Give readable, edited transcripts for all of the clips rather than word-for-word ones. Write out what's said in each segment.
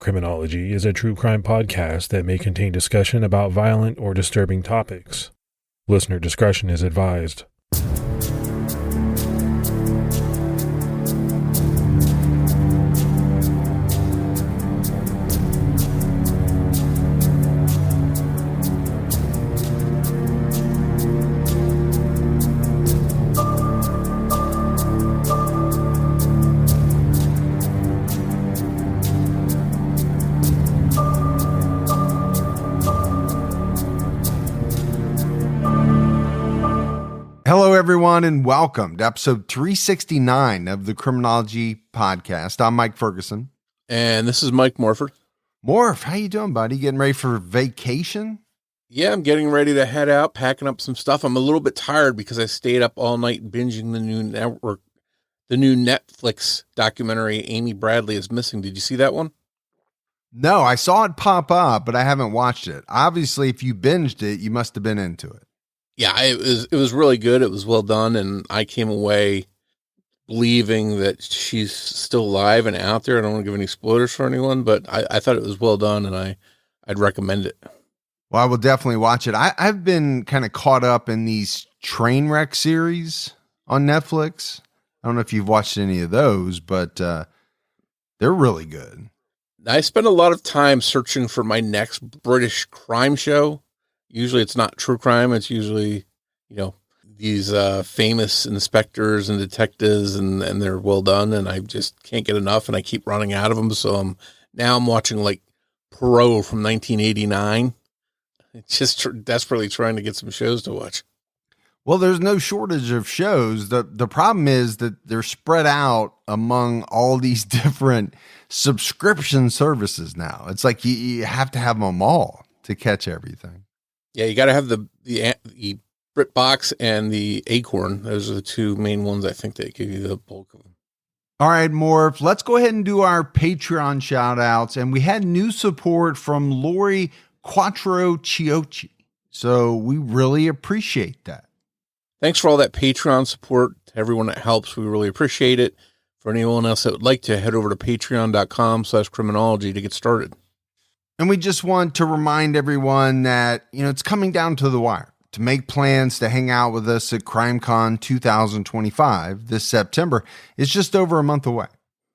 Criminology is a true crime podcast that may contain discussion about violent or disturbing topics. Listener discretion is advised. Hello, everyone, and welcome to episode 369 of the Criminology podcast. I'm Mike Ferguson. And this is Mike Morford. Morf, how you doing, buddy? Getting ready for vacation? Yeah, I'm getting ready to head out, packing up some stuff. I'm a little bit tired because I stayed up all night binging the new Netflix documentary, Amy Bradley is Missing. Did you see that one? No, I saw it pop up, but I haven't watched it. Obviously, if you binged it, you must have been into it. Yeah, it was really good. It was well done, and I came away believing that she's still alive and out there. I don't want to give any spoilers for anyone, but I thought it was well done, and I'd recommend it. Well, I will definitely watch it. I've been kind of caught up in these train wreck series on Netflix. I don't know if you've watched any of those, but they're really good. I spend a lot of time searching for my next British crime show. Usually it's not true crime. It's usually, these famous inspectors and detectives and they're well done. And I just can't get enough and I keep running out of them. So I'm watching like Poirot from 1989. It's just desperately trying to get some shows to watch. Well, there's no shortage of shows. The problem is that they're spread out among all these different subscription services now. It's like you have to have them all to catch everything. Yeah, you got to have the BritBox and the Acorn. Those are the two main ones I think that give you the bulk of them. All right, Morph, let's go ahead and do our Patreon shout outs. And we had new support from Lori Quattro Chiocci. So we really appreciate that. Thanks for all that Patreon support. To everyone that helps, we really appreciate it. For anyone else that would like to, head over to patreon.com/criminology to get started. And we just want to remind everyone that, it's coming down to the wire. To make plans to hang out with us at CrimeCon 2025 this September is just over a month away.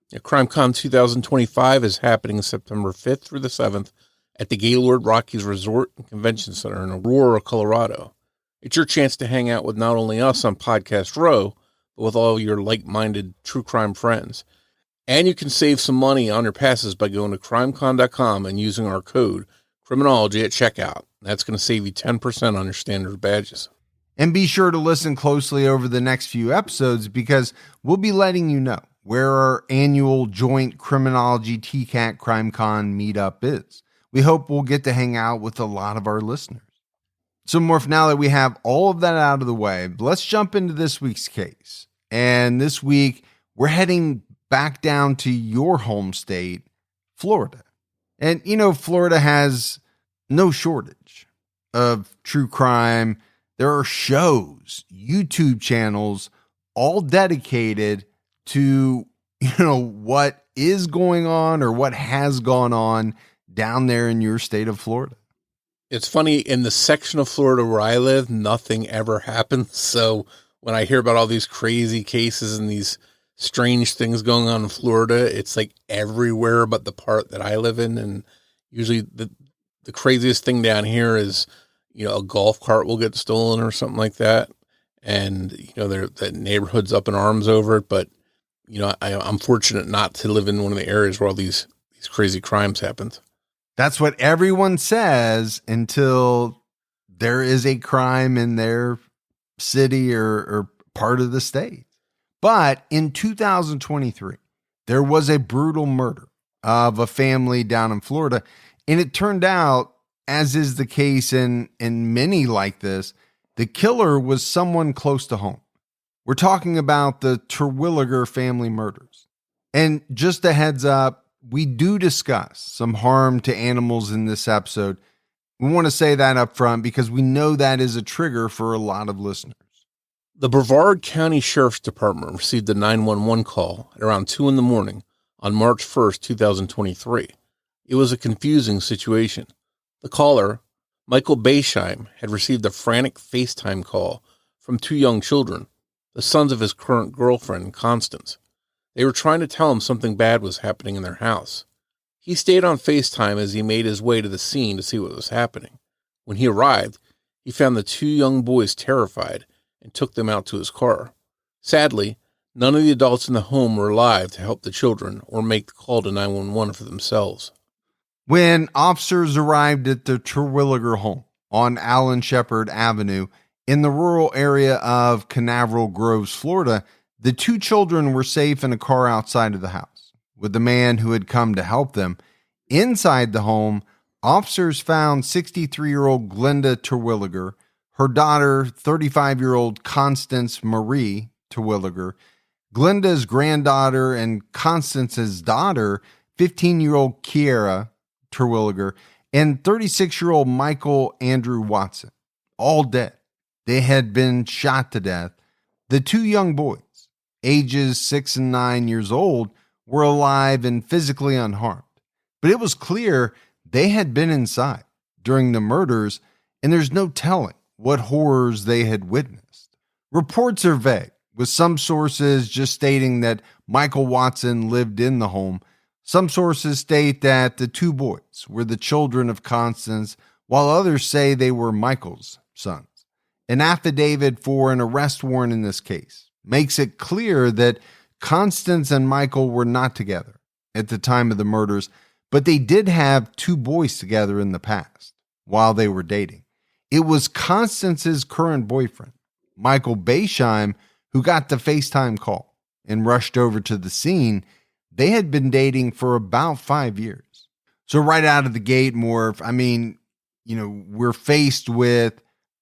Yeah, CrimeCon 2025 is happening September 5th through the 7th at the Gaylord Rockies Resort and Convention Center in Aurora, Colorado. It's your chance to hang out with not only us on Podcast Row, but with all your like-minded true crime friends. And you can save some money on your passes by going to crimecon.com and using our code Criminology at checkout. That's going to save you 10% on your standard badges. And be sure to listen closely over the next few episodes because we'll be letting you know where our annual joint Criminology TCAT CrimeCon meetup is. We hope we'll get to hang out with a lot of our listeners. So, Morph, now that we have all of that out of the way, let's jump into this week's case. And this week, we're heading back down to your home state, Florida. And, Florida has no shortage of true crime. There are shows, YouTube channels, all dedicated to, what is going on or what has gone on down there in your state of Florida. It's funny, in the section of Florida where I live, nothing ever happens. So when I hear about all these crazy cases and these strange things going on in Florida, it's like everywhere but the part that I live in. And usually the craziest thing down here is, a golf cart will get stolen or something like that. And, the neighborhood's up in arms over it. But, I'm fortunate not to live in one of the areas where all these crazy crimes happen. That's what everyone says until there is a crime in their city or part of the state. But in 2023, there was a brutal murder of a family down in Florida. And it turned out, as is the case in many like this, the killer was someone close to home. We're talking about the Terwilliger family murders. And just a heads up, we do discuss some harm to animals in this episode. We want to say that up front because we know that is a trigger for a lot of listeners. The Brevard County Sheriff's Department received a 911 call at around 2 a.m. on March 1st, 2023. It was a confusing situation. The caller, Michael Beisheim, had received a frantic FaceTime call from two young children, the sons of his current girlfriend, Constance. They were trying to tell him something bad was happening in their house. He stayed on FaceTime as he made his way to the scene to see what was happening. When he arrived, he found the two young boys terrified and took them out to his car. Sadly, none of the adults in the home were alive to help the children or make the call to 911 for themselves. When officers arrived at the Terwilliger home on Allen Shepard Avenue in the rural area of Canaveral Groves, Florida, the two children were safe in a car outside of the house with the man who had come to help them. Inside the home, officers found 63-year-old Glenda Terwilliger, her daughter, 35-year-old Constance Marie Terwilliger, Glenda's granddaughter, and Constance's daughter, 15-year-old Kiera Terwilliger, and 36-year-old Michael Andrew Watson, all dead. They had been shot to death. The two young boys, ages 6 and 9 years old, were alive and physically unharmed. But it was clear they had been inside during the murders, and there's no telling what horrors they had witnessed. Reports are vague, with some sources just stating that Michael Watson lived in the home. Some sources state that the two boys were the children of Constance, while others say they were Michael's sons. An affidavit for an arrest warrant in this case makes it clear that Constance and Michael were not together at the time of the murders, but they did have two boys together in the past while they were dating. It was Constance's current boyfriend, Michael Beisheim, who got the FaceTime call and rushed over to the scene. They had been dating for about 5 years. So right out of the gate, Morf, we're faced with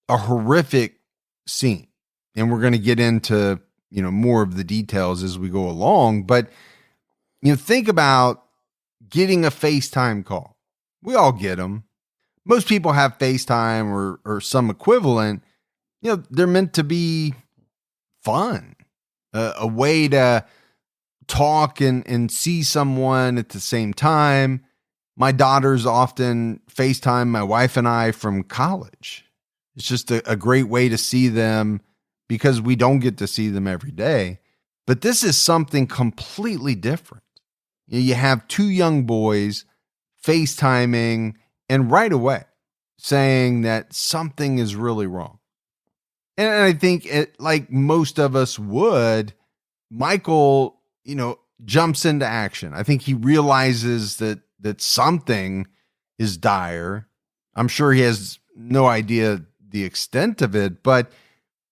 a horrific scene, and we're going to get into, more of the details as we go along. But, think about getting a FaceTime call. We all get them. Most people have FaceTime or some equivalent. They're meant to be fun, a way to talk and see someone at the same time. My daughters often FaceTime my wife and I from college. It's just a great way to see them because we don't get to see them every day. But this is something completely different. You have two young boys FaceTiming and right away saying that something is really wrong. And I think like most of us would, Michael, jumps into action. I think he realizes that something is dire. I'm sure he has no idea the extent of it, but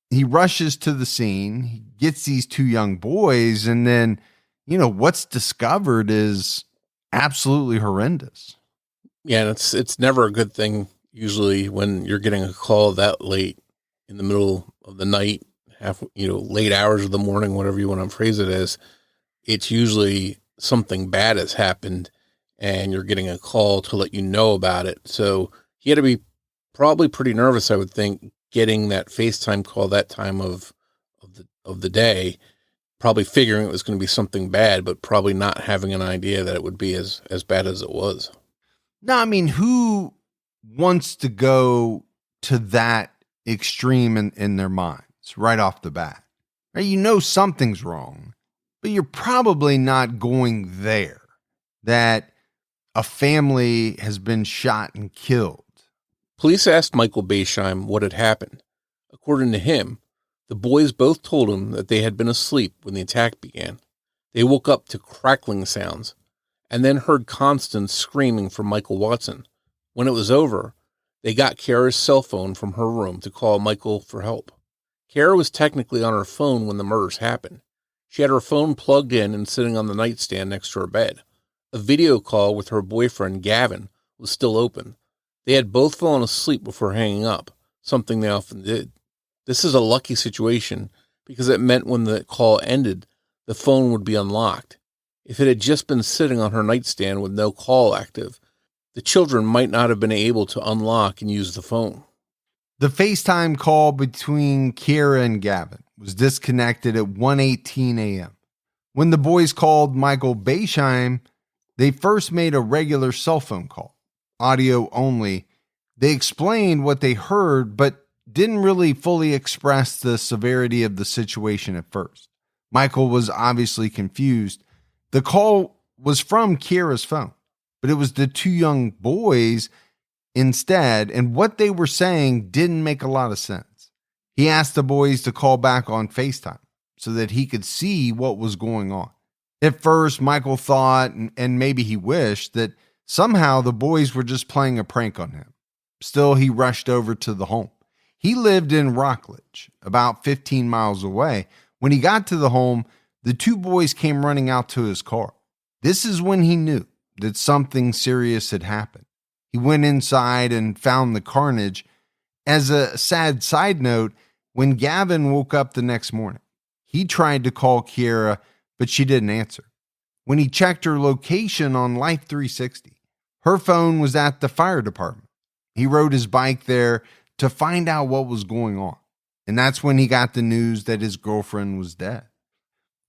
he rushes to the scene. He gets these two young boys, and then, what's discovered is absolutely horrendous. Yeah, and it's never a good thing usually when you're getting a call that late in the middle of the night, late hours of the morning, whatever you want to phrase it as. It's usually something bad has happened and you're getting a call to let you know about it. So he had to be probably pretty nervous, I would think, getting that FaceTime call that time of the day, probably figuring it was going to be something bad, but probably not having an idea that it would be as bad as it was. No, who wants to go to that extreme in their minds right off the bat? Right? Something's wrong, but you're probably not going there, that a family has been shot and killed. Police asked Michael Beisheim what had happened. According to him, the boys both told him that they had been asleep when the attack began. They woke up to crackling sounds and then heard Constance screaming for Michael Watson. When it was over, they got Kara's cell phone from her room to call Michael for help. Kara was technically on her phone when the murders happened. She had her phone plugged in and sitting on the nightstand next to her bed. A video call with her boyfriend, Gavin, was still open. They had both fallen asleep before hanging up, something they often did. This is a lucky situation because it meant when the call ended, the phone would be unlocked. If it had just been sitting on her nightstand with no call active, the children might not have been able to unlock and use the phone. The FaceTime call between Kara and Gavin was disconnected at 1:18 a.m. When the boys called Michael Beisheim, They first made a regular cell phone call, audio only. They explained what they heard, but didn't really fully express the severity of the situation at first. Michael was obviously confused. The call was from Kiera's phone, but it was the two young boys instead, and what they were saying didn't make a lot of sense. He asked the boys to call back on FaceTime so that he could see what was going on. At first, Michael thought, and maybe he wished, that somehow the boys were just playing a prank on him. Still, he rushed over to the home. He lived in Rockledge, about 15 miles away. When he got to the home, the two boys came running out to his car. This is when he knew that something serious had happened. He went inside and found the carnage. As a sad side note, when Gavin woke up the next morning, he tried to call Kiera, but she didn't answer. When he checked her location on Life 360, her phone was at the fire department. He rode his bike there to find out what was going on. And that's when he got the news that his girlfriend was dead.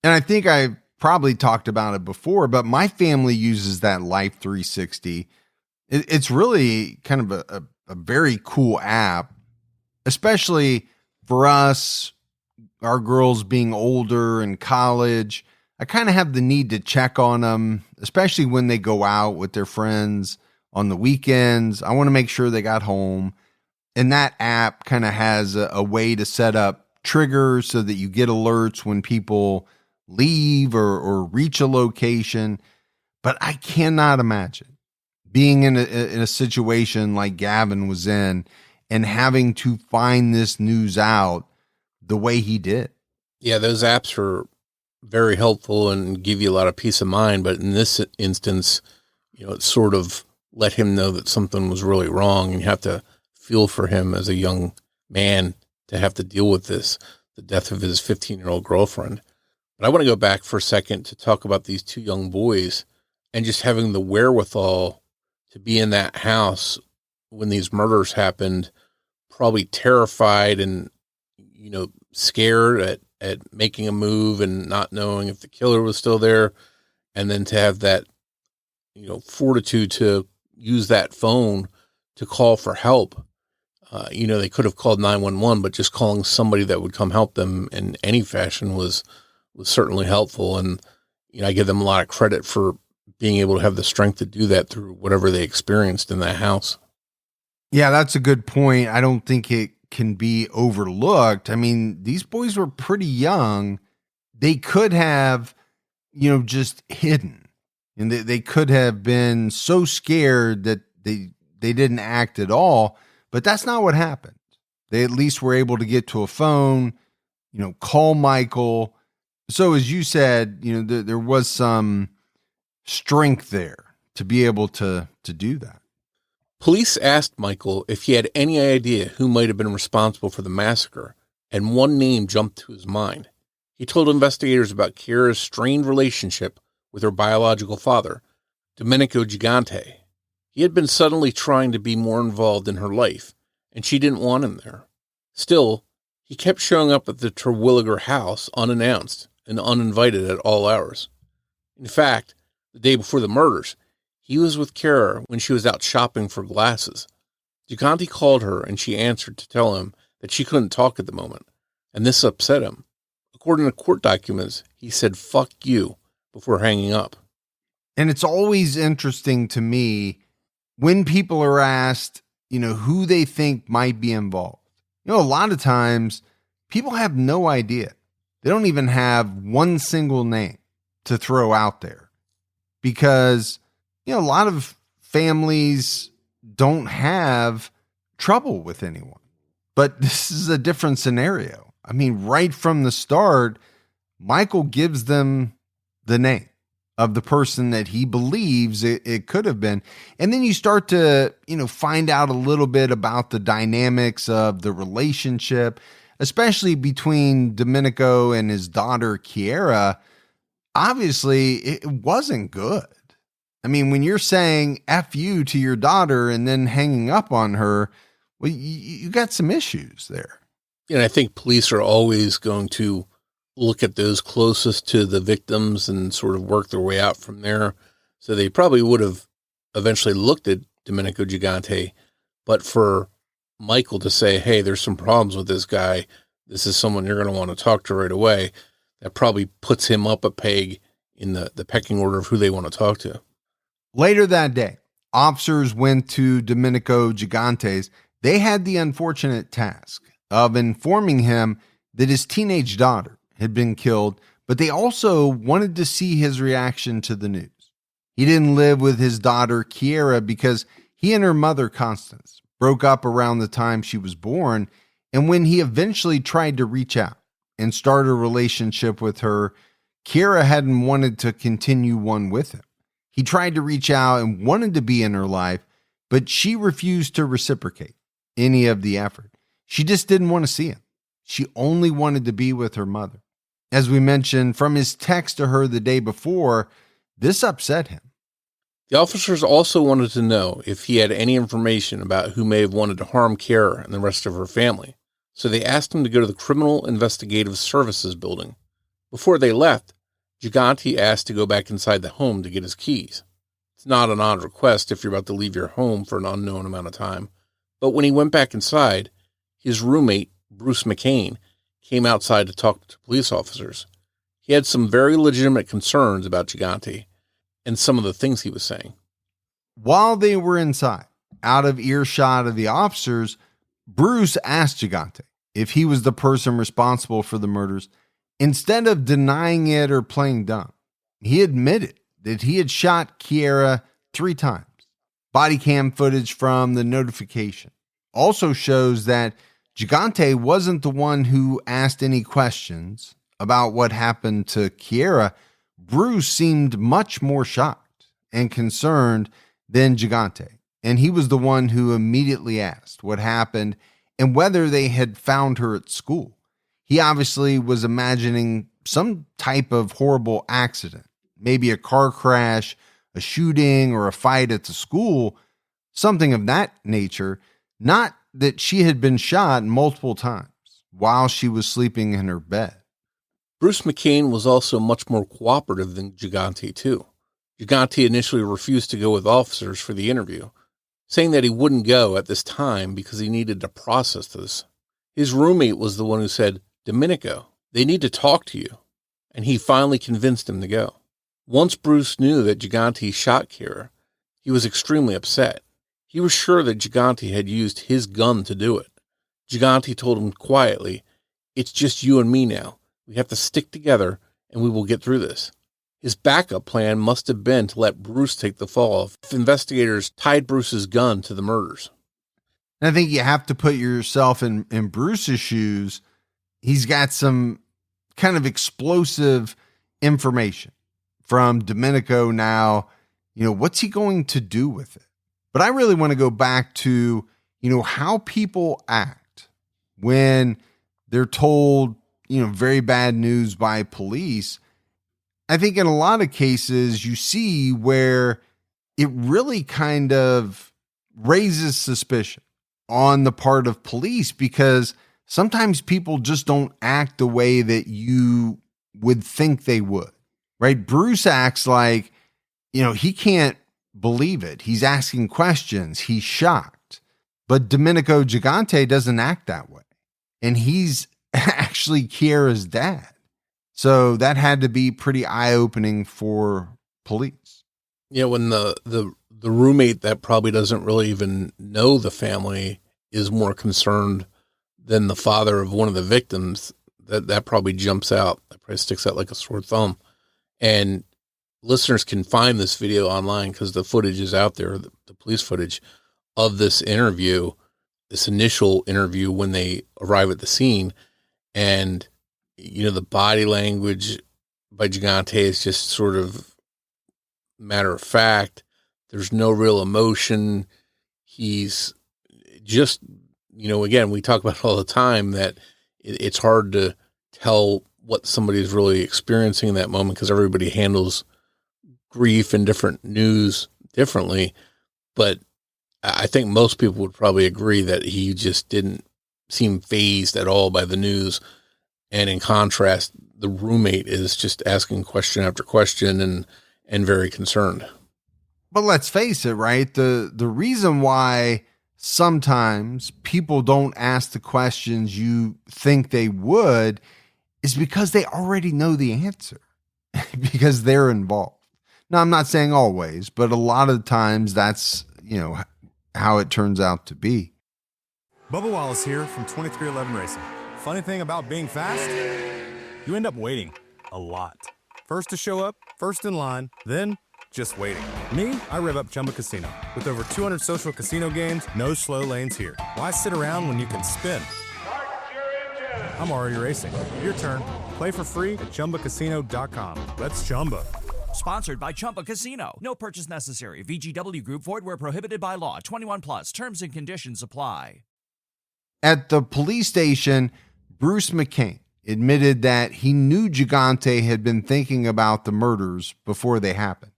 And I think I probably talked about it before, but my family uses that Life 360. It's really kind of a very cool app, especially for us, our girls being older in college. I kind of have the need to check on them, especially when they go out with their friends on the weekends. I want to make sure they got home. And that app kind of has a way to set up triggers so that you get alerts when people leave or reach a location. But I cannot imagine being in a situation like Gavin was in and having to find this news out the way he did. Yeah, those apps are very helpful and give you a lot of peace of mind. But in this instance, it sort of let him know that something was really wrong, and you have to feel for him as a young man to have to deal with this, the death of his 15-year-old girlfriend. But I want to go back for a second to talk about these two young boys and just having the wherewithal to be in that house when these murders happened, probably terrified and, scared at making a move and not knowing if the killer was still there. And then to have that, fortitude to use that phone to call for help. They could have called 911, but just calling somebody that would come help them in any fashion was certainly helpful. And, I give them a lot of credit for being able to have the strength to do that through whatever they experienced in that house. Yeah, that's a good point. I don't think it can be overlooked. I mean, these boys were pretty young. They could have, just hidden. And they could have been so scared that they didn't act at all. But that's not what happened. They at least were able to get to a phone, call Michael. So as you said, there was some strength there to be able to do that. Police asked Michael if he had any idea who might have been responsible for the massacre, and one name jumped to his mind. He told investigators about Kiera's strained relationship with her biological father, Domenico Gigante. He had been suddenly trying to be more involved in her life, and she didn't want him there. Still, he kept showing up at the Terwilliger house unannounced and uninvited at all hours. In fact, the day before the murders, he was with Kiera when she was out shopping for glasses. Gigante called her, and she answered to tell him that she couldn't talk at the moment, and this upset him. According to court documents, he said, "Fuck you," before hanging up. And it's always interesting to me when people are asked, who they think might be involved. A lot of times people have no idea. They don't even have one single name to throw out there because, a lot of families don't have trouble with anyone. But this is a different scenario. I mean, right from the start, Michael gives them the name of the person that he believes it could have been. And then you start to, find out a little bit about the dynamics of the relationship, especially between Domenico and his daughter, Kiera. Obviously, it wasn't good. I mean, when you're saying F you to your daughter and then hanging up on her, well, you got some issues there. And I think police are always going to look at those closest to the victims and sort of work their way out from there. So they probably would have eventually looked at Domenico Gigante, but for Michael to say, hey, there's some problems with this guy, this is someone you're going to want to talk to right away, that probably puts him up a peg in the pecking order of who they want to talk to. Later that day, officers went to Domenico Gigante's. They had the unfortunate task of informing him that his teenage daughter had been killed, but they also wanted to see his reaction to the news. He didn't live with his daughter, Chiara, because he and her mother, Constance, broke up around the time she was born, and when he eventually tried to reach out and start a relationship with her, Chiara hadn't wanted to continue one with him. He tried to reach out and wanted to be in her life, but she refused to reciprocate any of the effort. She just didn't want to see him. She only wanted to be with her mother. As we mentioned, from his text to her the day before, this upset him. The officers also wanted to know if he had any information about who may have wanted to harm Chiara and the rest of her family. So they asked him to go to the Criminal Investigative Services building. Before they left, Gigante asked to go back inside the home to get his keys. It's not an odd request if you're about to leave your home for an unknown amount of time. But when he went back inside, his roommate, Bruce McCain, came outside to talk to police officers. He had some very legitimate concerns about Gigante and some of the things he was saying. While they were inside, out of earshot of the officers, Bruce asked Gigante if he was the person responsible for the murders. Instead of denying it or playing dumb, he admitted that he had shot Chiara 3 times. Body cam footage from the notification also shows that Gigante wasn't the one who asked any questions about what happened to Chiara. Bruce seemed much more shocked and concerned than Gigante, and he was the one who immediately asked what happened and whether they had found her at school. He obviously was imagining some type of horrible accident, maybe a car crash, a shooting, or a fight at the school, something of that nature, not that she had been shot multiple times while she was sleeping in her bed. Bruce McCain was also much more cooperative than Gigante, too. Gigante initially refused to go with officers for the interview, saying that he wouldn't go at this time because he needed to process this. His roommate was the one who said, Domenico, they need to talk to you, and he finally convinced him to go. Once Bruce knew that Gigante shot Chiara, he was extremely upset. He was sure that Gigante had used his gun to do it. Gigante told him quietly, it's just you and me now. We have to stick together, and we will get through this. His backup plan must have been to let Bruce take the fall if investigators tied Bruce's gun to the murders. And I think you have to put yourself in Bruce's shoes. He's got some kind of explosive information from Domenico now. What's he going to do with it? But I really want to go back to, how people act when they're told, very bad news by police. I think in a lot of cases you see where it really kind of raises suspicion on the part of police, because sometimes people just don't act the way that you would think they would, right? Bruce acts like, he can't believe it. He's asking questions. He's shocked. But Domenico Gigante doesn't act that way. And he's actually Chiara's dad. So that had to be pretty eye-opening for police. Yeah, when the roommate that probably doesn't really even know the family is more concerned than the father of one of the victims, that probably jumps out. That probably sticks out like a sore thumb. And listeners can find this video online because the footage is out there, the police footage of this interview, this initial interview when they arrive at the scene. And, the body language by Gigante is just sort of matter of fact. There's no real emotion. He's just, again, we talk about it all the time that it's hard to tell what somebody is really experiencing in that moment because everybody handles grief and different news differently. But I think most people would probably agree that he just didn't seem fazed at all by the news. And in contrast, the roommate is just asking question after question and very concerned. But let's face it, right? The reason why sometimes people don't ask the questions you think they would is because they already know the answer, because they're involved. Now, I'm not saying always, but a lot of times that's, how it turns out to be. Bubba Wallace here from 2311 Racing. Funny thing about being fast, you end up waiting a lot. First to show up, first in line, then just waiting. Me, I rev up Chumba Casino. With over 200 social casino games, no slow lanes here. Why sit around when you can spin? I'm already racing. Your turn. Play for free at ChumbaCasino.com. Let's Chumba. Sponsored by Chumba Casino. No purchase necessary. VGW Group. Void where prohibited by law. 21 plus. Terms and conditions apply. At the police station, Bruce McCain admitted that he knew Gigante had been thinking about the murders before they happened.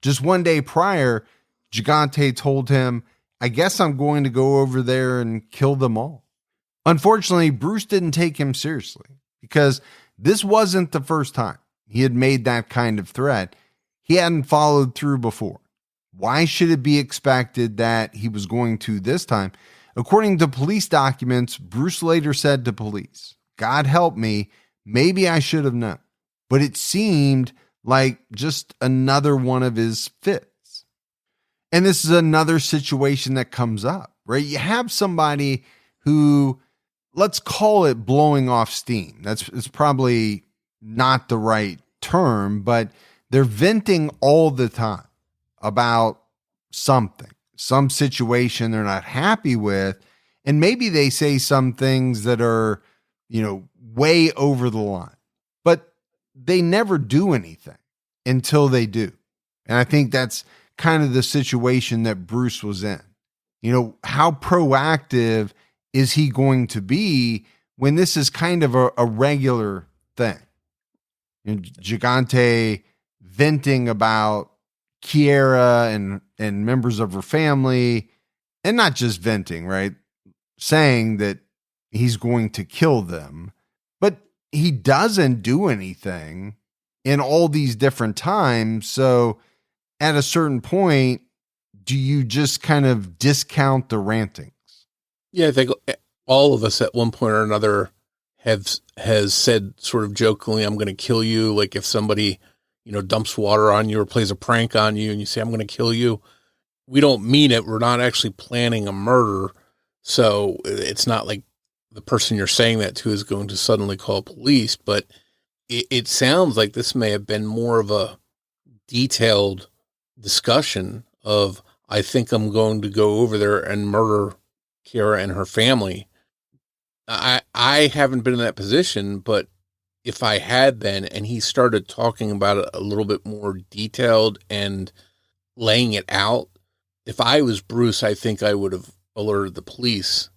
Just one day prior, Gigante told him, "I guess I'm going to go over there and kill them all." Unfortunately, Bruce didn't take him seriously because this wasn't the first time he had made that kind of threat. He hadn't followed through before. Why should it be expected that he was going to this time? According to police documents, Bruce later said to police, "God help me, maybe I should have known." But it seemed like just another one of his fits. And this is another situation that comes up, right? You have somebody who, let's call it blowing off steam. It's probably not the right term, but they're venting all the time about something, some situation they're not happy with. And maybe they say some things that are, way over the line, but they never do anything until they do. And I think that's kind of the situation that Bruce was in. How proactive is he going to be when this is kind of a regular thing? Gigante venting about Kiera and members of her family, and not just venting, right? Saying that he's going to kill them, but he doesn't do anything in all these different times. So at a certain point, do you just kind of discount the rantings? Yeah, I think all of us at one point or another has said sort of jokingly, "I'm going to kill you." Like if somebody, dumps water on you or plays a prank on you and you say, "I'm going to kill you." We don't mean it. We're not actually planning a murder. So it's not like the person you're saying that to is going to suddenly call police, but it sounds like this may have been more of a detailed discussion of, "I think I'm going to go over there and murder Kiera and her family." I haven't been in that position, but if I had been, and he started talking about it a little bit more detailed and laying it out, if I was Bruce, I think I would have alerted the police.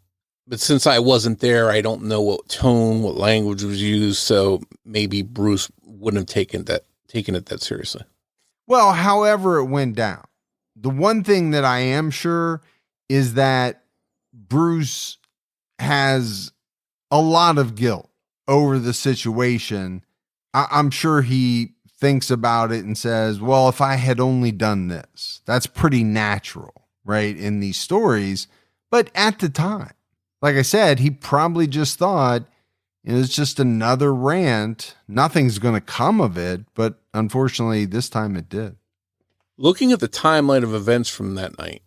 But since I wasn't there, I don't know what tone, what language was used. So maybe Bruce wouldn't have taken it that seriously. Well, however it went down, the one thing that I am sure is that Bruce has a lot of guilt over the situation. I'm sure he thinks about it and says, well, if I had only done this, that's pretty natural, right? In these stories. But at the time, like I said, he probably just thought it's just another rant. Nothing's going to come of it. But unfortunately, this time it did. Looking at the timeline of events from that night,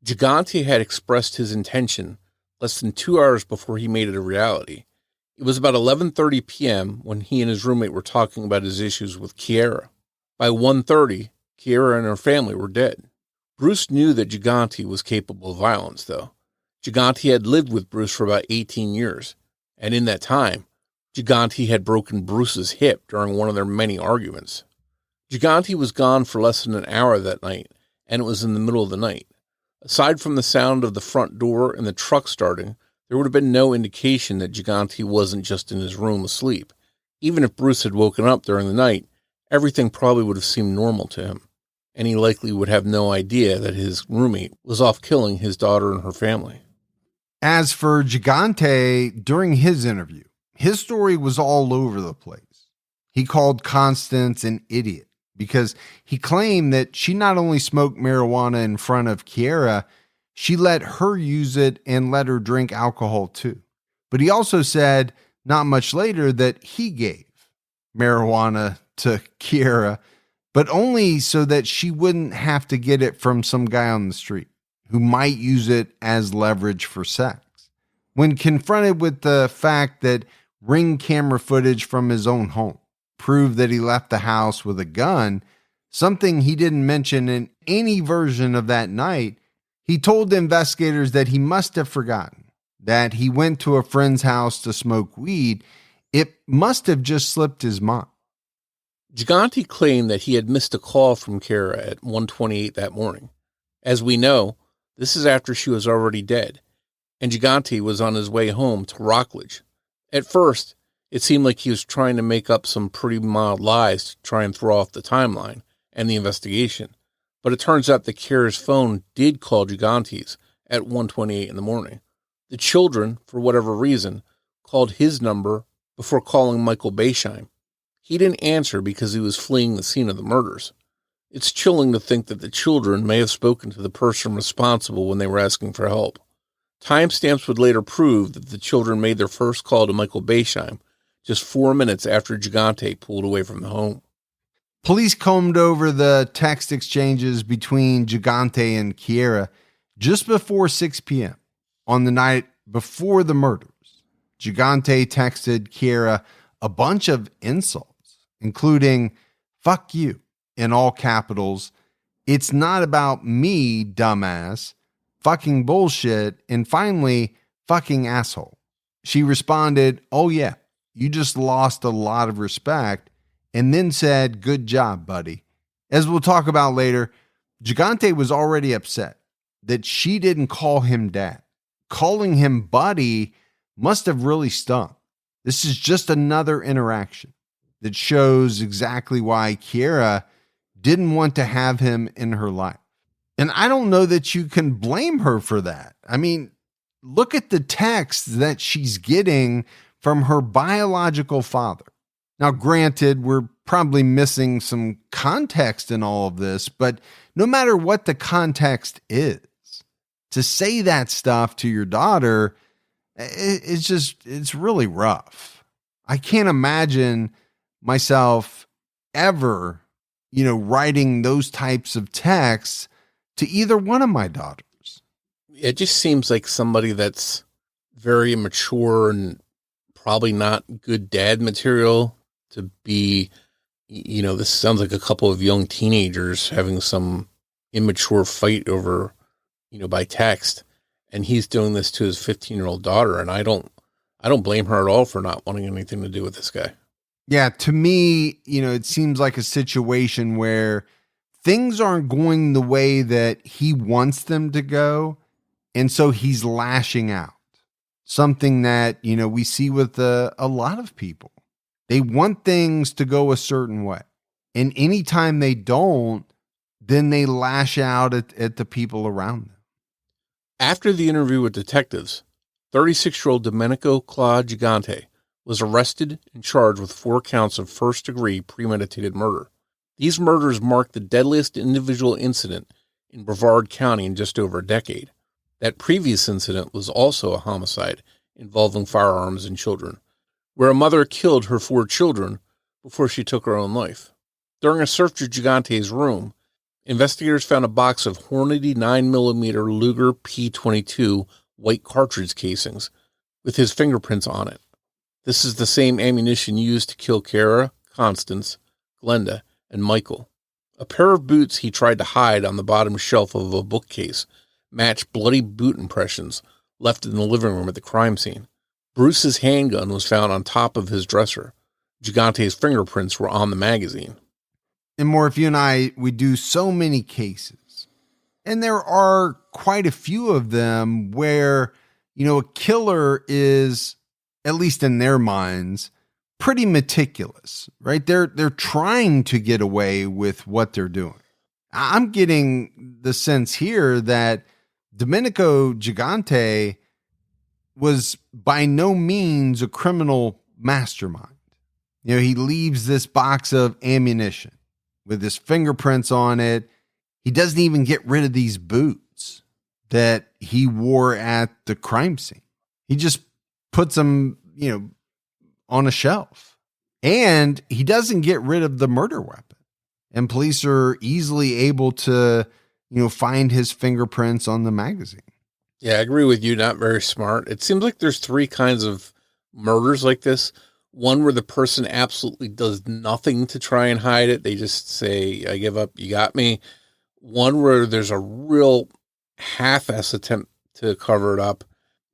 Gigante had expressed his intention less than 2 hours before he made it a reality. It was about 11:30 p.m. when he and his roommate were talking about his issues with Kiera. By 1:30, Kiera and her family were dead. Bruce knew that Gigante was capable of violence, though. Gigante had lived with Bruce for about 18 years, and in that time, Gigante had broken Bruce's hip during one of their many arguments. Gigante was gone for less than an hour that night, and it was in the middle of the night. Aside from the sound of the front door and the truck starting, there would have been no indication that Gigante wasn't just in his room asleep. Even if Bruce had woken up during the night, everything probably would have seemed normal to him, and he likely would have no idea that his roommate was off killing his daughter and her family. As for Gigante, during his interview, his story was all over the place. He called Constance an idiot because he claimed that she not only smoked marijuana in front of Chiara, she let her use it and let her drink alcohol too. But he also said not much later that he gave marijuana to Chiara, but only so that she wouldn't have to get it from some guy on the street who might use it as leverage for sex. When confronted with the fact that Ring camera footage from his own home proved that he left the house with a gun, something he didn't mention in any version of that night, he told the investigators that he must have forgotten that he went to a friend's house to smoke weed. It must have just slipped his mind. Gigante claimed that he had missed a call from Chiara at 1:28 that morning. As we know, this is after she was already dead, and Gigante was on his way home to Rockledge. At first, it seemed like he was trying to make up some pretty mild lies to try and throw off the timeline and the investigation, but it turns out that Chiara's phone did call Gigante's at 1:28 in the morning. The children, for whatever reason, called his number before calling Michael Beisheim. He didn't answer because he was fleeing the scene of the murders. It's chilling to think that the children may have spoken to the person responsible when they were asking for help. Timestamps would later prove that the children made their first call to Michael Beisheim just 4 minutes after Gigante pulled away from the home. Police combed over the text exchanges between Gigante and Chiara just before 6 p.m. on the night before the murders. Gigante texted Chiara a bunch of insults, including "fuck you" in all capitals, "it's not about me, dumbass," "fucking bullshit," and finally, "fucking asshole." She responded, "Oh yeah, you just lost a lot of respect," and then said, "Good job, buddy." As we'll talk about later, Gigante was already upset that she didn't call him dad. Calling him buddy must have really stung. This is just another interaction that shows exactly why Chiara didn't want to have him in her life. And I don't know that you can blame her for that. I mean, look at the text that she's getting from her biological father. Now, granted, we're probably missing some context in all of this, but no matter what the context is, to say that stuff to your daughter, it's really rough. I can't imagine myself ever, writing those types of texts to either one of my daughters. It just seems like somebody that's very immature and probably not good dad material to be, this sounds like a couple of young teenagers having some immature fight over, by text. And he's doing this to his 15-year-old daughter. And I don't blame her at all for not wanting anything to do with this guy. Yeah. To me, it seems like a situation where things aren't going the way that he wants them to go. And so he's lashing out. Something that, we see with a lot of people. They want things to go a certain way. And anytime they don't, then they lash out at the people around them. After the interview with detectives, 36-year-old Domenico Gigante was arrested and charged with 4 counts of first-degree premeditated murder. These murders marked the deadliest individual incident in Brevard County in just over a decade. That previous incident was also a homicide involving firearms and children, where a mother killed her 4 children before she took her own life. During a search of Gigante's room, investigators found a box of Hornady 9mm Luger P22 white cartridge casings with his fingerprints on it. This is the same ammunition used to kill Chiara, Constance, Glenda, and Michael. A pair of boots he tried to hide on the bottom shelf of a bookcase matched bloody boot impressions left in the living room at the crime scene. Bruce's handgun was found on top of his dresser. Gigante's fingerprints were on the magazine. And Morf, you and I, we do so many cases. And there are quite a few of them where, a killer is, at least in their minds, pretty meticulous, right? They're trying to get away with what they're doing. I'm getting the sense here that Domenico Gigante was by no means a criminal mastermind. He leaves this box of ammunition with his fingerprints on it. He doesn't even get rid of these boots that he wore at the crime scene. He just puts them, on a shelf. And he doesn't get rid of the murder weapon. And police are easily able to, find his fingerprints on the magazine. Yeah, I agree with you. Not very smart. It seems like there's three kinds of murders like this. One where the person absolutely does nothing to try and hide it. They just say, I give up, you got me. One where there's a real half-ass attempt to cover it up.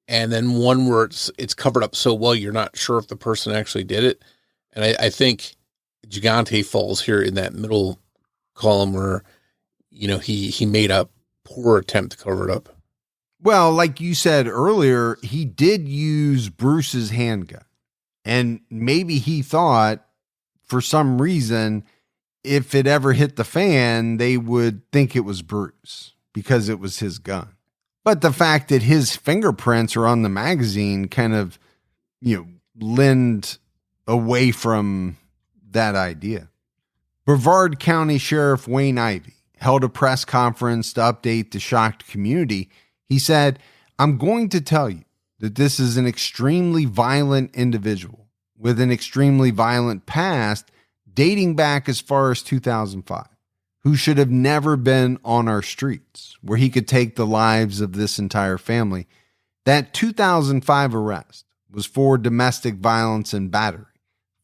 And then one where it's covered up so well you're not sure if the person actually did it. And I think Gigante falls here in that middle column where, he made a poor attempt to cover it up. Well, like you said earlier, he did use Bruce's handgun. And maybe he thought, for some reason, if it ever hit the fan, they would think it was Bruce because it was his gun. But the fact that his fingerprints are on the magazine kind of, lend away from that idea. Brevard County Sheriff Wayne Ivey held a press conference to update the shocked community. He said, "I'm going to tell you that this is an extremely violent individual with an extremely violent past dating back as far as 2005, who should have never been on our streets, where he could take the lives of this entire family. That 2005 arrest was for domestic violence and battery,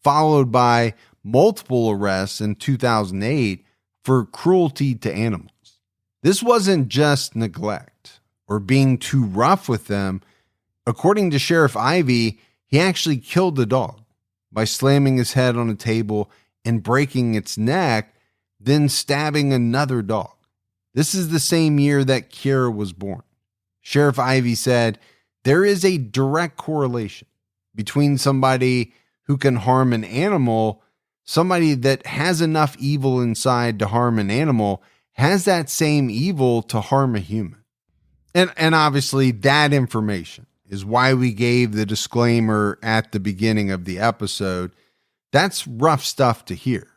followed by multiple arrests in 2008 for cruelty to animals. This wasn't just neglect or being too rough with them. According to Sheriff Ivey, he actually killed the dog by slamming his head on a table and breaking its neck, then stabbing another dog. This is the same year that Kiera was born." Sheriff Ivey said, "There is a direct correlation between somebody who can harm an animal. Somebody that has enough evil inside to harm an animal has that same evil to harm a human." And obviously that information is why we gave the disclaimer at the beginning of the episode. That's rough stuff to hear.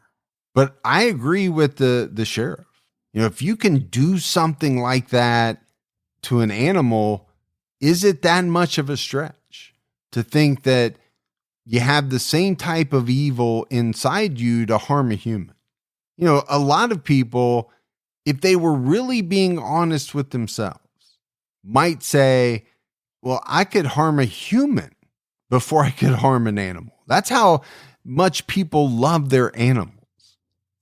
But I agree with the sheriff. If you can do something like that to an animal, is it that much of a stretch to think that you have the same type of evil inside you to harm a human? A lot of people, if they were really being honest with themselves, might say, well, I could harm a human before I could harm an animal. That's how much people love their animals.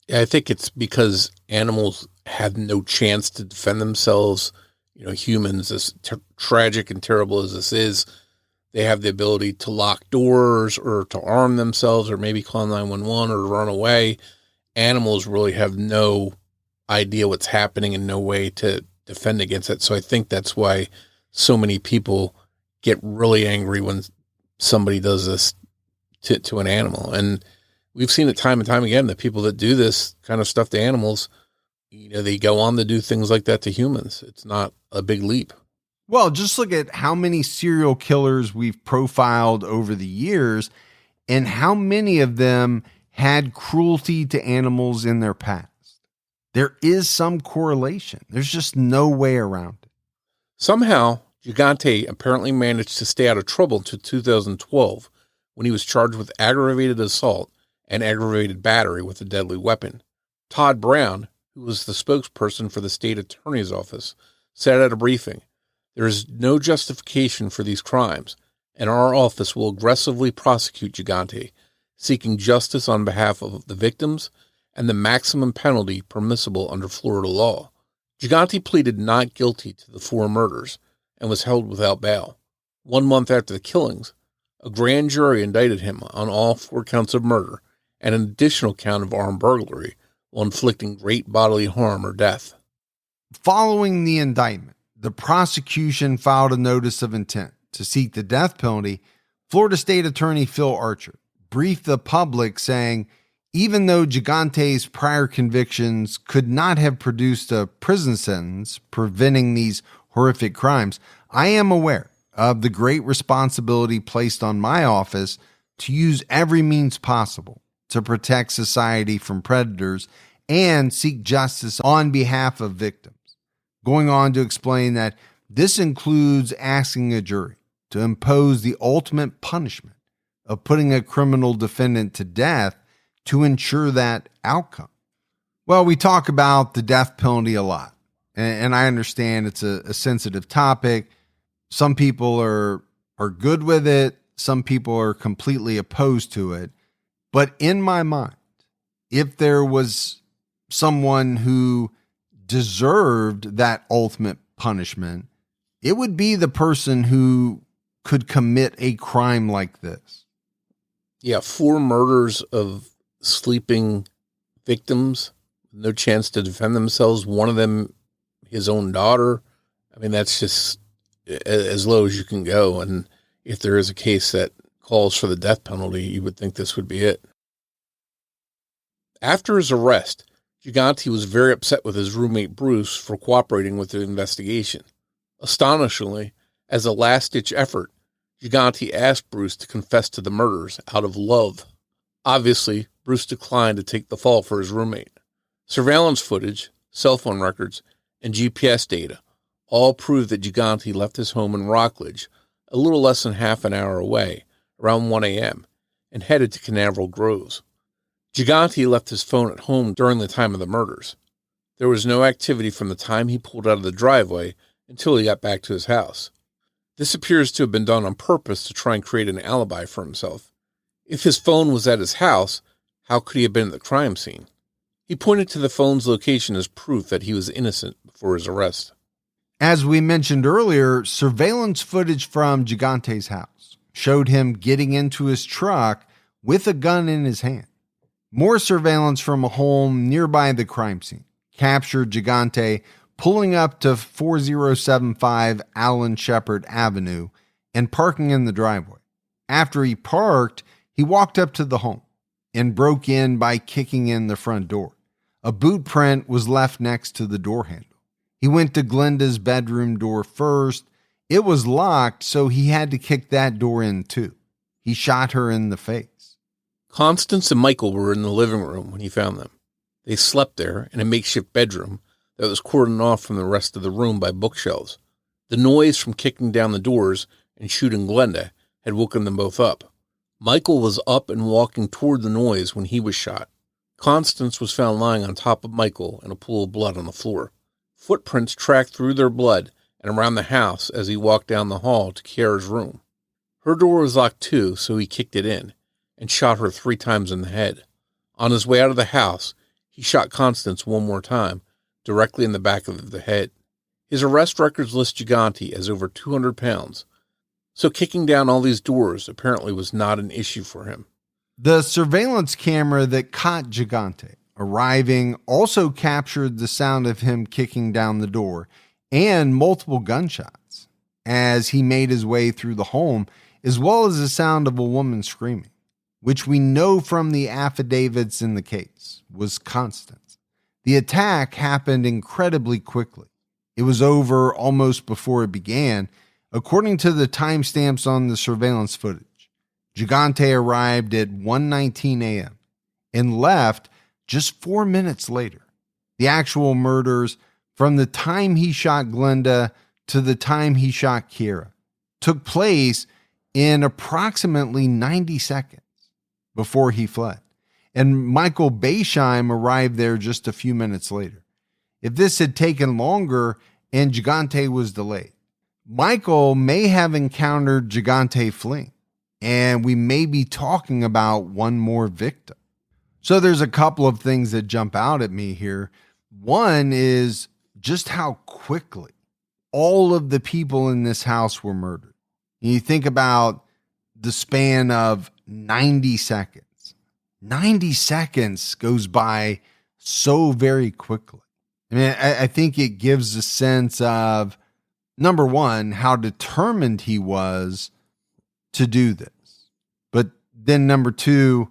Yeah, I think it's because animals have no chance to defend themselves. Humans, as tragic and terrible as this is, they have the ability to lock doors or to arm themselves or maybe call 911 or run away. Animals really have no idea what's happening and no way to defend against it. So I think that's why so many people get really angry when somebody does this to an animal. And we've seen it time and time again, that people that do this kind of stuff to animals, they go on to do things like that to humans. It's not a big leap. Well, just look at how many serial killers we've profiled over the years and how many of them had cruelty to animals in their past. There is some correlation. There's just no way around it. Somehow, Gigante apparently managed to stay out of trouble until 2012, when he was charged with aggravated assault and aggravated battery with a deadly weapon. Todd Brown, who was the spokesperson for the state attorney's office, said at a briefing, "There is no justification for these crimes, and our office will aggressively prosecute Gigante, seeking justice on behalf of the victims and the maximum penalty permissible under Florida law." Gigante pleaded not guilty to the 4 murders and was held without bail. 1 month after the killings, a grand jury indicted him on all 4 counts of murder and an additional count of armed burglary while inflicting great bodily harm or death. Following the indictment, the prosecution filed a notice of intent to seek the death penalty. Florida State Attorney Phil Archer briefed the public saying, even though Gigante's prior convictions could not have produced a prison sentence preventing these horrific crimes, I am aware of the great responsibility placed on my office to use every means possible to protect society from predators and seek justice on behalf of victims, going on to explain that this includes asking a jury to impose the ultimate punishment of putting a criminal defendant to death to ensure that outcome. Well, we talk about the death penalty a lot, and I understand it's a sensitive topic. Some people are good with it. Some people are completely opposed to it. But in my mind, if there was someone who deserved that ultimate punishment, it would be the person who could commit a crime like this. Yeah, 4 murders of sleeping victims, no chance to defend themselves. One of them, his own daughter. I mean, that's just as low as you can go. And if there is a case that calls for the death penalty, you would think this would be it. After his arrest, Gigante was very upset with his roommate Bruce for cooperating with the investigation. Astonishingly, as a last-ditch effort, Gigante asked Bruce to confess to the murders out of love. Obviously, Bruce declined to take the fall for his roommate. Surveillance footage, cell phone records, and GPS data all prove that Gigante left his home in Rockledge, a little less than half an hour away, around 1 a.m., and headed to Canaveral Groves. Gigante left his phone at home during the time of the murders. There was no activity from the time he pulled out of the driveway until he got back to his house. This appears to have been done on purpose to try and create an alibi for himself. If his phone was at his house, how could he have been at the crime scene? He pointed to the phone's location as proof that he was innocent before his arrest. As we mentioned earlier, surveillance footage from Gigante's house showed him getting into his truck with a gun in his hand. More surveillance from a home nearby the crime scene captured Gigante pulling up to 4075 Allen Shepard Avenue and parking in the driveway. After he parked, he walked up to the home and broke in by kicking in the front door. A boot print was left next to the door handle. He went to Glenda's bedroom door first. It was locked, so he had to kick that door in too. He shot her in the face. Constance and Michael were in the living room when he found them. They slept there in a makeshift bedroom that was cordoned off from the rest of the room by bookshelves. The noise from kicking down the doors and shooting Glenda had woken them both up. Michael was up and walking toward the noise when he was shot. Constance was found lying on top of Michael in a pool of blood on the floor. Footprints tracked through their blood and around the house as he walked down the hall to Kiara's room. Her door was locked too, so he kicked it in and shot her 3 times in the head. On his way out of the house, he shot Constance one more time, directly in the back of the head. His arrest records list Gigante as over 200 pounds, so kicking down all these doors apparently was not an issue for him. The surveillance camera that caught Gigante arriving also captured the sound of him kicking down the door and multiple gunshots as he made his way through the home, as well as the sound of a woman screaming, which we know from the affidavits in the case was constant. The attack happened incredibly quickly. It was over almost before it began, according to the timestamps on the surveillance footage. Gigante arrived at 1:19 a.m. and left just 4 minutes later. The actual murders, from the time he shot Glenda to the time he shot Kiara, took place in approximately 90 seconds before he fled. And Michael Beisheim arrived there just a few minutes later. If this had taken longer and Gigante was delayed, Michael may have encountered Gigante fleeing, and we may be talking about one more victim. So there's a couple of things that jump out at me here. One is just how quickly all of the people in this house were murdered. And you think about the span of 90 seconds. 90 seconds goes by so very quickly. I mean, I think it gives a sense of, number one, how determined he was to do this. But then number two,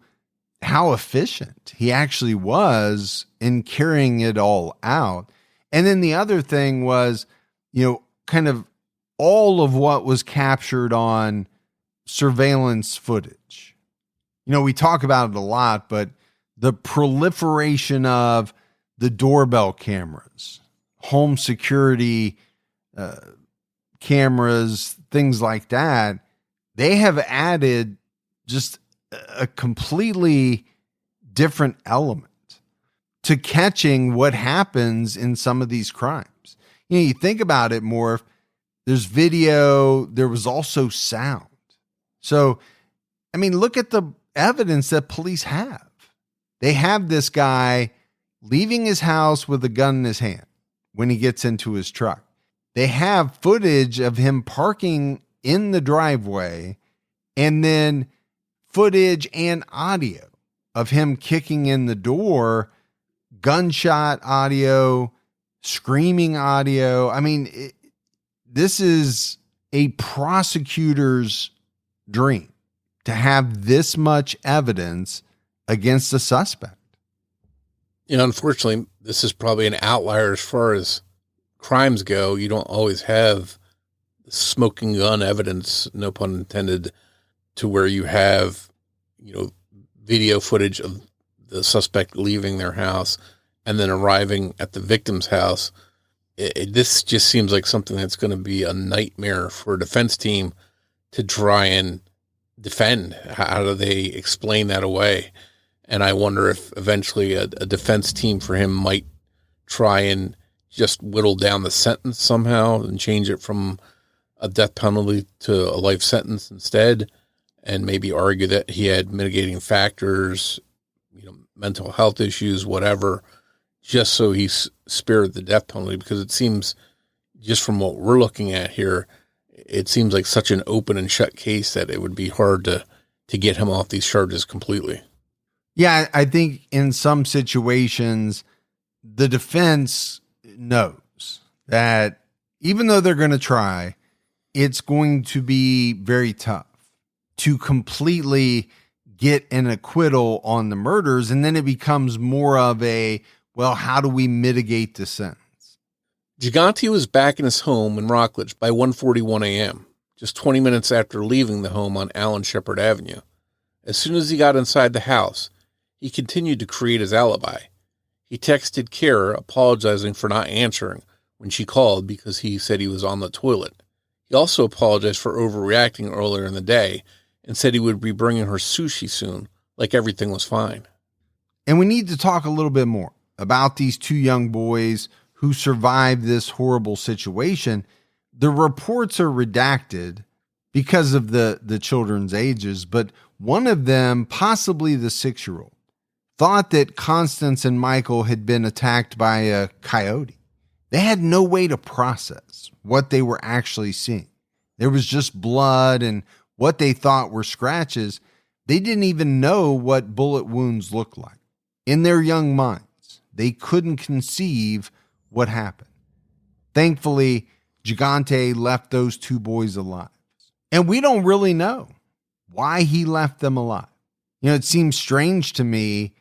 how efficient he actually was in carrying it all out. And then the other thing was, kind of all of what was captured on surveillance footage. We talk about it a lot, but the proliferation of the doorbell cameras, home security cameras, things like that, they have added just a completely different element to catching what happens in some of these crimes. You think about it, Morf, there's video, there was also sound. So, look at the evidence that police have. They have this guy leaving his house with a gun in his hand when he gets into his truck. They have footage of him parking in the driveway, and then footage and audio of him kicking in the door, gunshot audio, screaming audio. This is a prosecutor's dream to have this much evidence against a suspect. Unfortunately, this is probably an outlier as far as crimes go. You don't always have smoking gun evidence, no pun intended, to where you have, video footage of the suspect leaving their house and then arriving at the victim's house. This just seems like something that's going to be a nightmare for a defense team to try and defend. How do they explain that away? And I wonder if eventually a defense team for him might try and just whittle down the sentence somehow and change it from a death penalty to a life sentence instead, and maybe argue that he had mitigating factors, mental health issues, whatever, just so he's spared the death penalty. Because it seems, just from what we're looking at here, it seems like such an open and shut case that it would be hard to get him off these charges completely. Yeah, I think in some situations, the defense knows that even though they're going to try, it's going to be very tough to completely get an acquittal on the murders. And then it becomes more of a, well, how do we mitigate the sentence? Gigante was back in his home in Rockledge by 1:41 a.m., just 20 minutes after leaving the home on Allen Shepherd Avenue. As soon as he got inside the house, he continued to create his alibi. He texted Kara apologizing for not answering when she called because he said he was on the toilet. He also apologized for overreacting earlier in the day and said he would be bringing her sushi soon, like everything was fine. And we need to talk a little bit more about these two young boys who survived this horrible situation. The reports are redacted because of the children's ages, but one of them, possibly the 6-year-old, thought that Constance and Michael had been attacked by a coyote. They had no way to process what they were actually seeing. There was just blood and what they thought were scratches. They didn't even know what bullet wounds looked like. In their young minds, they couldn't conceive what happened. Thankfully, Gigante left those two boys alive. And we don't really know why he left them alive. It seems strange to me.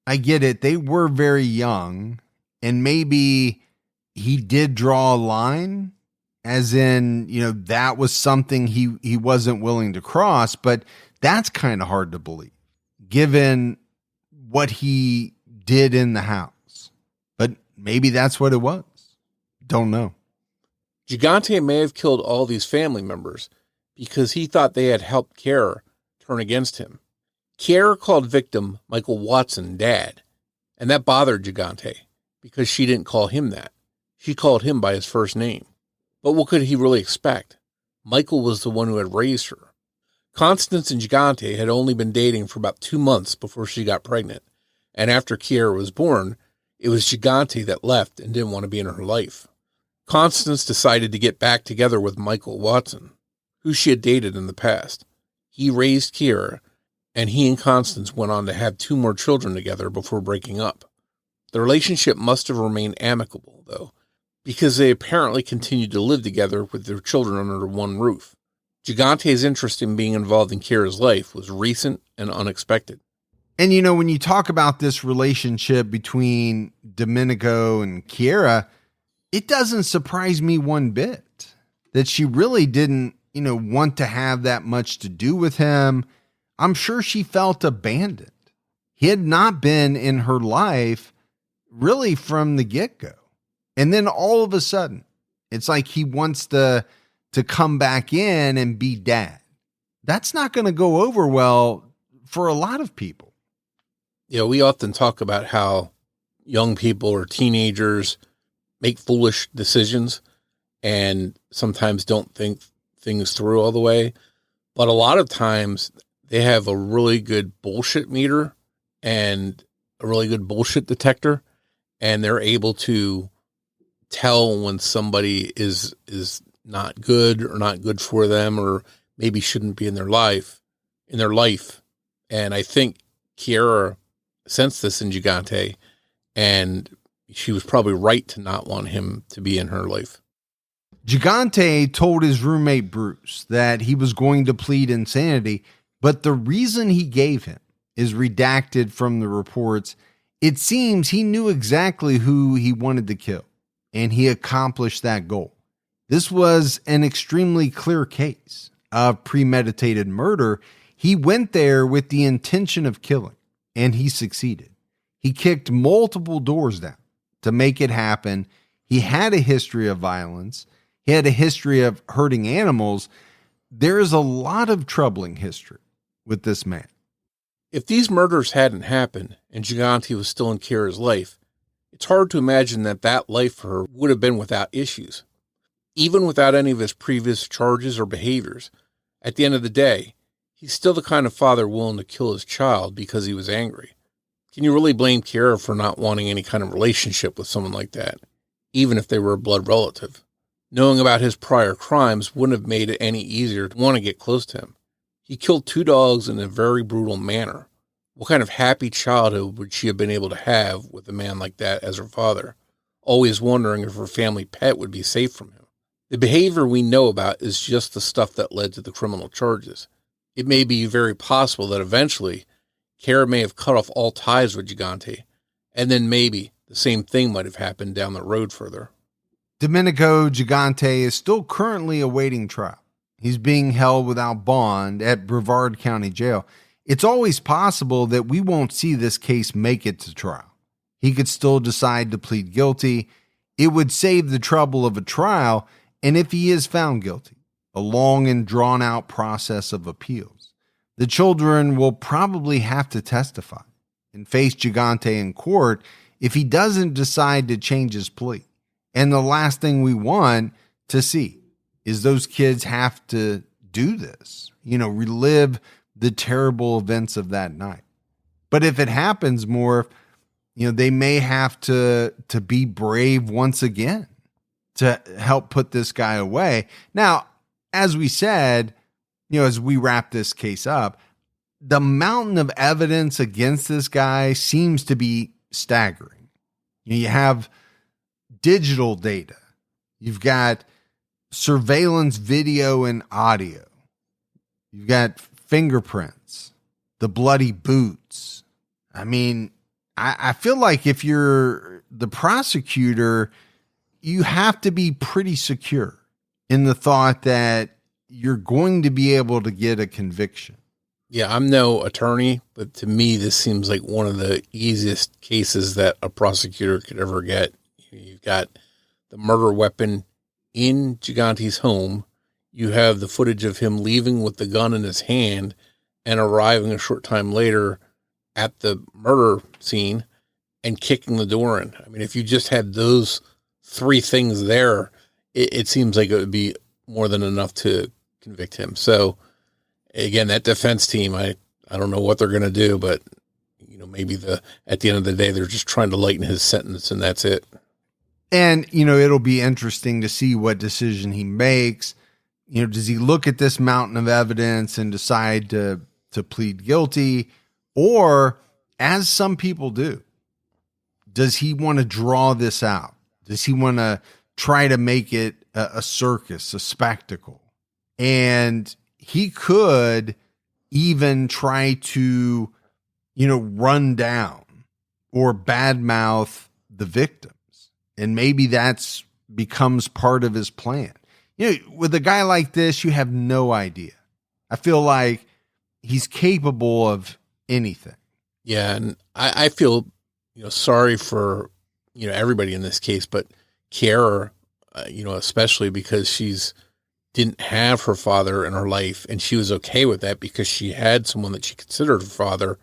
I get it. They were very young, and maybe he did draw a line, as in, that was something he wasn't willing to cross, but that's kind of hard to believe given what he did in the house. But maybe that's what it was. Don't know. Gigante may have killed all these family members because he thought they had helped Kara turn against him. Kara called victim Michael Watson Dad, and that bothered Gigante because she didn't call him that. She called him by his first name. But what could he really expect? Michael was the one who had raised her. Constance and Gigante had only been dating for about 2 months before she got pregnant, and after Kiara was born, it was Gigante that left and didn't want to be in her life. Constance decided to get back together with Michael Watson, who she had dated in the past. He raised Kiara, and he and Constance went on to have 2 more children together before breaking up. The relationship must have remained amicable, though, because they apparently continued to live together with their children under one roof. Gigante's interest in being involved in Kira's life was recent and unexpected. And when you talk about this relationship between Domenico and Kira, it doesn't surprise me one bit that she really didn't, want to have that much to do with him. I'm sure she felt abandoned. He had not been in her life really from the get-go. And then all of a sudden, it's like he wants to come back in and be dad. That's not going to go over well for a lot of people. Yeah, we often talk about how young people or teenagers make foolish decisions and sometimes don't think things through all the way. But a lot of times they have a really good bullshit meter and a really good bullshit detector, and they're able to tell when somebody is not good or not good for them, or maybe shouldn't be in their life. And I think Kiera sensed this in Gigante, and she was probably right to not want him to be in her life. Gigante told his roommate Bruce that he was going to plead insanity, but the reason he gave him is redacted from the reports. It seems he knew exactly who he wanted to kill, and he accomplished that goal. This was an extremely clear case of premeditated murder. He went there with the intention of killing, and he succeeded. He kicked multiple doors down to make it happen. He had a history of violence. He had a history of hurting animals. There is a lot of troubling history with this man. If these murders hadn't happened and Gigante was still in Kiera's life, it's hard to imagine that life for her would have been without issues. Even without any of his previous charges or behaviors, at the end of the day, he's still the kind of father willing to kill his child because he was angry. Can you really blame Kiera for not wanting any kind of relationship with someone like that, even if they were a blood relative? Knowing about his prior crimes wouldn't have made it any easier to want to get close to him. He killed 2 dogs in a very brutal manner. What kind of happy childhood would she have been able to have with a man like that as her father, always wondering if her family pet would be safe from him? The behavior we know about is just the stuff that led to the criminal charges. It may be very possible that eventually Kiera may have cut off all ties with Gigante, and then maybe the same thing might have happened down the road further. Domenico Gigante is still currently awaiting trial. He's being held without bond at Brevard County Jail. It's always possible that we won't see this case make it to trial. He could still decide to plead guilty. It would save the trouble of a trial, and if he is found guilty, a long and drawn-out process of appeals. The children will probably have to testify and face Gigante in court if he doesn't decide to change his plea. And the last thing we want to see is those kids have to do this, relive the terrible events of that night. But if it happens more, they may have to be brave once again to help put this guy away. Now, as we said, as we wrap this case up, the mountain of evidence against this guy seems to be staggering. You have digital data. You've got surveillance video and audio. You've got fingerprints, the bloody boots. I mean, I feel like if you're the prosecutor, you have to be pretty secure in the thought that you're going to be able to get a conviction. Yeah, I'm no attorney, but to me, this seems like one of the easiest cases that a prosecutor could ever get. You've got the murder weapon in Gigante's home. You have the footage of him leaving with the gun in his hand and arriving a short time later at the murder scene and kicking the door in. I mean, if you just had those 3 things there, it seems like it would be more than enough to convict him. So again, that defense team, I don't know what they're going to do, but maybe at the end of the day, they're just trying to lighten his sentence and that's it. And, it'll be interesting to see what decision he makes. Does he look at this mountain of evidence and decide to plead guilty? Or, as some people do, does he want to draw this out? Does he want to try to make it a circus, a spectacle? And he could even try to, run down or badmouth the victims. And maybe that's becomes part of his plan. With a guy like this, you have no idea. I feel like he's capable of anything. Yeah, and I feel sorry for everybody in this case, but Kiara, especially because she's didn't have her father in her life, and she was okay with that because she had someone that she considered her father.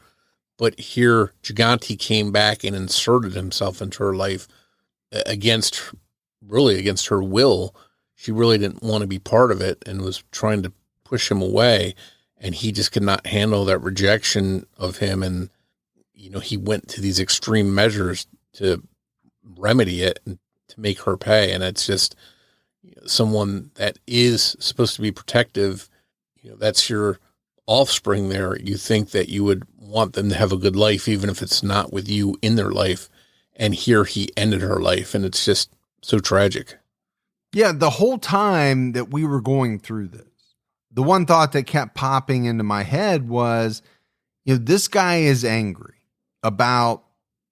But here Gigante came back and inserted himself into her life against her will. She really didn't want to be part of it and was trying to push him away, and he just could not handle that rejection of him. And, he went to these extreme measures to remedy it and to make her pay. And it's just someone that is supposed to be protective. That's your offspring there. You think that you would want them to have a good life, even if it's not with you in their life. And here he ended her life, and it's just so tragic. Yeah, the whole time that we were going through this, the one thought that kept popping into my head was, this guy is angry about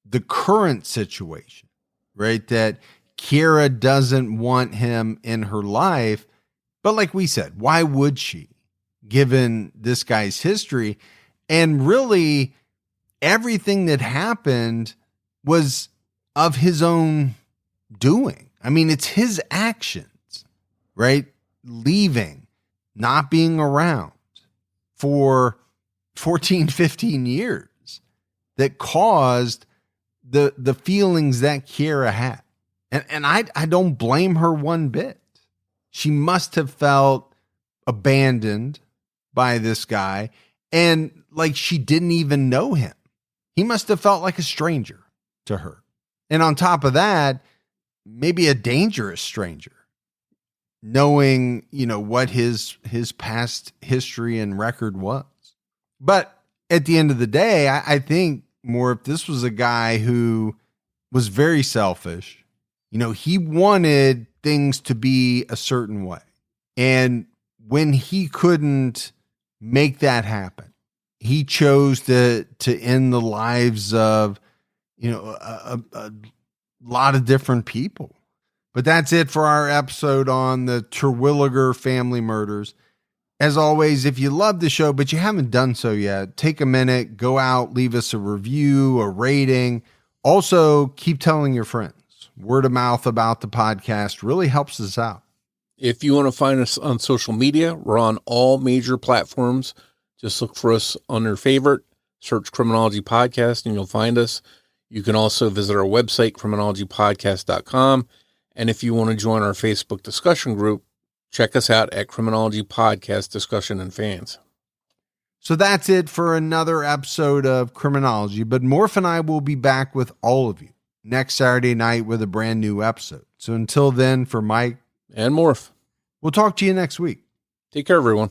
the current situation, right? That Kiara doesn't want him in her life. But like we said, why would she, given this guy's history? And really, everything that happened was of his own doing. I mean, it's his actions, right? Leaving, not being around for 14, 15 years that caused the feelings that Kiara had. And I don't blame her one bit. She must have felt abandoned by this guy, and like she didn't even know him. He must have felt like a stranger to her. And on top of that, maybe a dangerous stranger, knowing, what his past history and record was. But at the end of the day, I think more if this was a guy who was very selfish, he wanted things to be a certain way. And when he couldn't make that happen, he chose to end the lives of, a lot of different people. But that's it for our episode on the Terwilliger family murders. As always, if you love the show, but you haven't done so yet, take a minute, go out, leave us a review, a rating. Also, keep telling your friends. Word of mouth about the podcast really helps us out. If you want to find us on social media, we're on all major platforms. Just look for us on your favorite, search Criminology Podcast, and you'll find us. You can also visit our website, criminologypodcast.com. And if you want to join our Facebook discussion group, check us out at Criminology Podcast Discussion and Fans. So that's it for another episode of Criminology, but Morf and I will be back with all of you next Saturday night with a brand new episode. So until then, for Mike and Morf, we'll talk to you next week. Take care, everyone.